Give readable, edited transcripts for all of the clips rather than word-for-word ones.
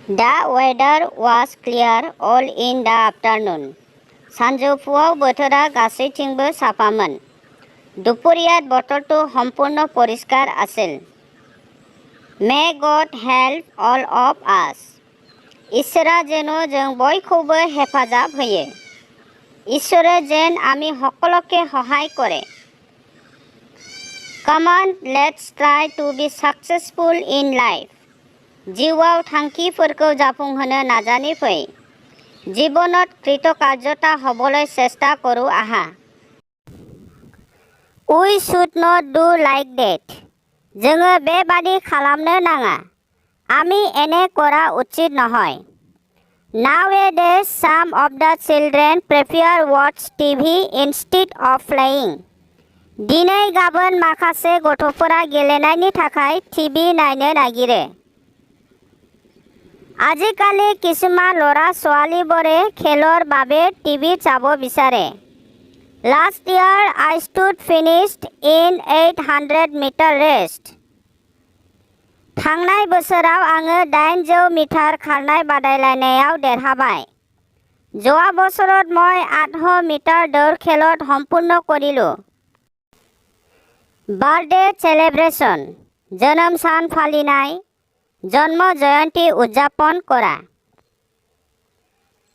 The weather was clear all in the afternoon. सानजौफुआव बोथोरा गासैथिंबो साफामोन। दुपरियात बोथोरটো সম্পূৰ্ণ পৰিষ্কাৰ আছিল। May God help all of us. ঈশ্বৰে যেন जों बयखौबो हेफाजाब होयो। ঈশ্বৰে যেন আমি সকলোকে সহায় কৰে। Come on, let's try to be successful in life. जिउआव थांखिफोरखौ जाफुंहोनो नाजानि फै। জীৱনত কৃতকাৰ্যতা হ'বলৈ চেষ্টা কৰোঁ আহা। We should not do like that. जोङो बेबादि खालामनो नाङा। আমি এনে কৰা উচিত নহয়। Nowadays, some of the children prefer watch TV instead of playing. दिनै गाबोन माखासे गथ'फोरा गेलेनायनि थाखाय टिभि नायनो नागिरो। আজিকালি কিছুমান ল'ৰা ছোৱালীবোৰে খেলৰ বাবে টিভি চাব বিচাৰে। Last year I stood finished in 800 meter race. थांनाय बोसोराव आङो 800 मिटार खारनाय बादायलायनायाव देरहाबाय। যোৱা বছৰত মই 800 মিটাৰ দৌৰ খেলত সম্পূৰ্ণ কৰিলোঁ। বাৰ্থডে চেলিব্ৰেশ্যন জনম सान ফালিনাय জন্ম জয়ন্তী উদযাপন কৰা।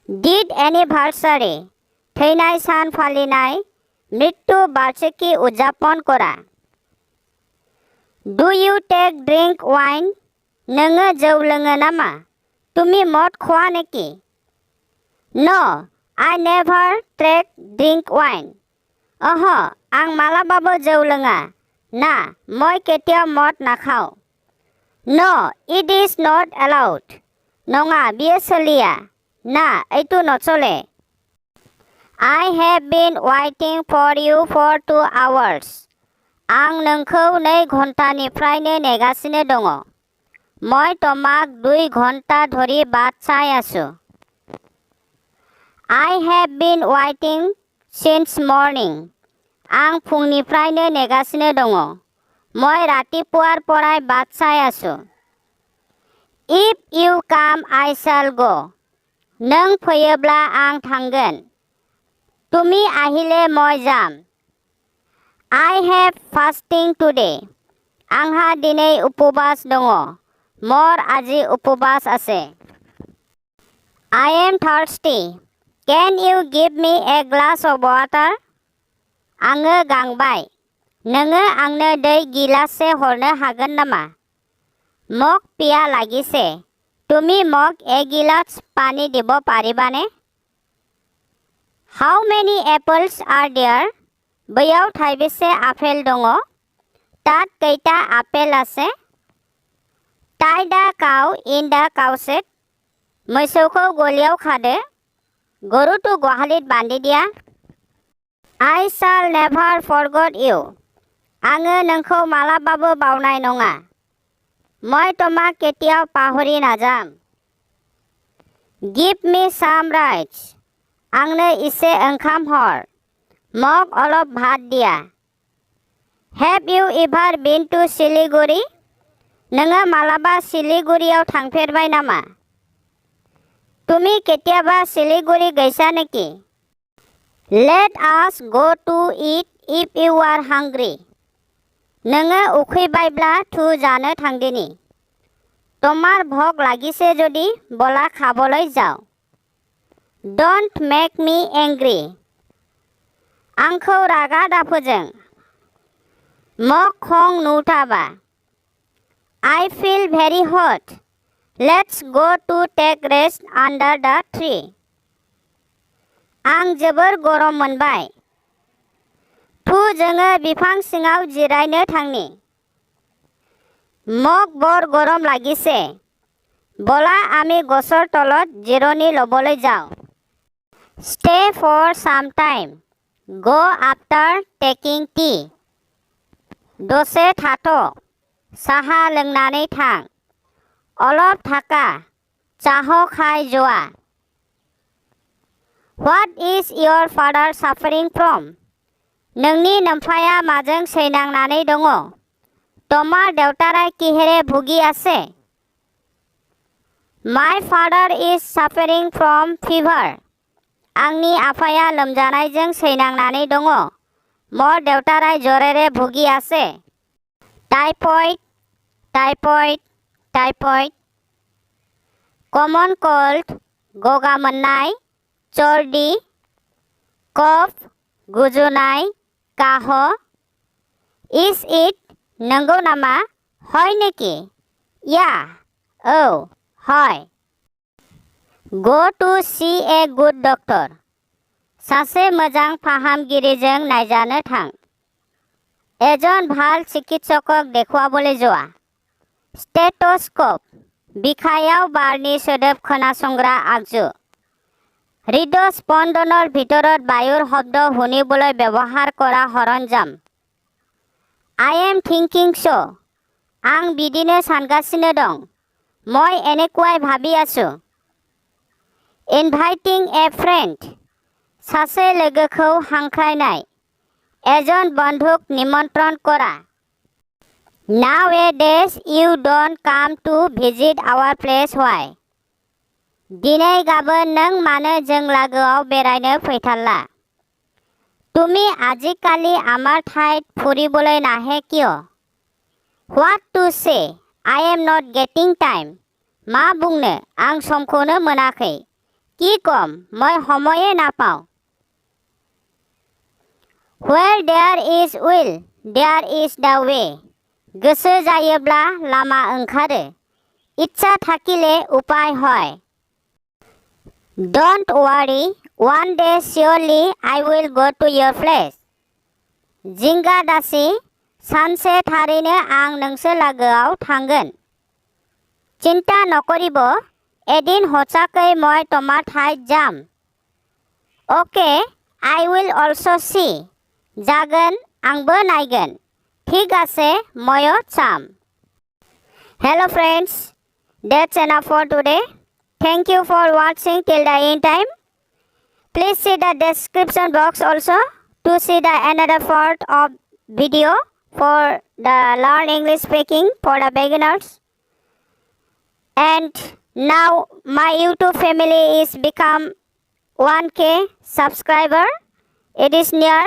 ডিড এনিভাৰ্চাৰী थैनाय सान फालिनाय मृत्यु बार्षिकी उदযাপन কৰা। Do you take drink wine? नोङो जौ लोङो नामा? তুমি মদ খোৱা নেকি? No, I never take drink wine. आं मालाबाबो जौ लोङा। ना, মই কেতিয়াও মদ নাখাওঁ। No, it is not allowed. নঙা, বিয়ে চলিয়া। না, এইটো নচলে। I have been waiting for you for 2 hours. आं नोंखौ 2 घन्टानिफ्रायनो नेगासिनो दङ। মই তোমাক 2 ঘণ্টা ধৰি বাট চাই আছো। I have been waiting since morning. आं फुंनिफ्रायनो नेगासिनो दङ। মই ৰাতিপুৱাৰ পৰাই বাট চাই আছো। If you come, I shall go. नों फैयोब्ला आं थांगोन। তুমি আহিলে মই যাম। I have fasting today. आंहा दिनै उपवास दङ। মোৰ আজি उपवास আছে। I am thirsty. Can you give me a glass of water? आङो गांबाय। नोङो आंनो दै गिलाससे हरनो हागोन नामा? মোক পিয়া লাগিছে। তুমি মোক এগিলাচ পানী দিব পাৰিবানে? How many apples are there? बैयाव थाइबेसे आपेल दङ? তাত কেইটা আপেল আছে? Tie the cow in the cowshed. मोसौखौ गलियाव खादो। गरुটো গোহালিত বান্ধি দিয়া। I shall never forget you. आङो नोंखौ मालाबाबो बावनाय नङा। মই তোমাক কেতিয়াও পাহৰি নাযাম। Give me some rice. आंनो इसे ओंखाम हर। মোক অলপ ভাত দিয়া। Have you ever been to Siliguri? नोङो मालाबा सिलिगुरियाव थांफेरबाय नामा? তুমি কেতিয়াবা सिलिगुरि গৈছা নেকি? Let us go to eat if you are hungry. नोङो उखैबायब्ला थु जानो थांदिनि। তোমাৰ ভোক লাগিছে যদি বলা খাবলৈ যাও। Don't make me angry. आंखौ रागा दाफोजों। মোক খং নুঠাবা। I feel very hot. Let's go to take rest under the tree. आं जोबोर गरम मोनबाय। थु जोङो बिफां सिङाव जिरायनो थांनि। মোক বৰ গৰম লাগিছে। বলা আমি গছৰ তলত জিৰণি ল'বলৈ যাওঁ। Stay for some time. Go after taking tea. दसे थाथ'। साहा लोंनानै थां। অলপ থাকা। চাহ খাই যোৱা। What is your father suffering from? नोंनि नोमफाया माजों सैनांनानै दङ? তোমাৰ দেউতাৰাই কিহেৰে ভুগি আছে? My father is suffering from fever. आंनि आफाया लोमजानायजों सैनांनानै दङ। मोर देउताराय जरेरे भुगि आछे। टाइफयड टाइफयड टाइफयड कमन कोल्ड गगा मोननाय चर्दी कफ गुजुनाय काह इज इट नंगौ नामा হয় नेकी या औ হয় Go to see a good doctor. सासे मोजां फाहामगिरिजों नायजानो थां। एजन ভাল चिकित्सকক देखुवाबले जोआ। स्टेथोस्कोप बिखायाव बारनि सोदोब खोनासंग्रा आगजु। हृदस्पन्दনৰ ভিতৰত বায়ুৰ শব্দ শুনিবলৈ ব্যৱহাৰ কৰা সৰঞ্জাম। I am thinking so. आं बिदिनो सानगासिनो दं। মই এনেকুৱাই ভাবি আছো। Inviting a friend. सासे लोगोखौ हांख्रायनाय। एजन बंधुक निमन्त्रण करा। Nowadays you don't come to visit our place why? दिनै गाबोन नों मानो जों लागोआव बेरायनो फैथारला? তুমি আজিকালি আমাৰ ঠাইত ফুৰিবলৈ নাহে কিয়? What to say? I am not getting time. मा बुंनो आं समखौनो मोनाखै। কি কম মই সময়ে নাপাওঁ। Where there is will, there is the way. गोसो जायोब्ला लामा ओंखारो। इच्छा থাকিলে उपाय হয়। Don't worry, one day surely I will go to your place. जिंगा दासि सानसे थारैनो आं नोंसोर लागोआव थांगोन। चिन्ता नकरिब एदिन हचाकै মই তোমাৰ ঠাইত যাম। Okay, I will also see. जागोन आंबो नायगोन। ঠিক আছে ময়ো চাম। Hello friends, that's enough for today. Thank you for watching till the end time. Please see the description box also to see the another part of video for the learn English speaking for the beginners. And now my YouTube family is become 1K subscriber. It is near.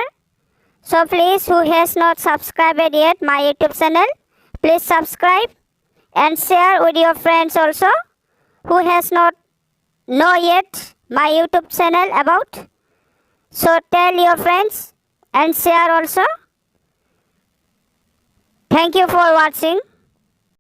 So please, who has not subscribed yet my YouTube channel, please subscribe and share with your friends also who has not know yet my YouTube channel about. So tell your friends and share also. Thank you for watching.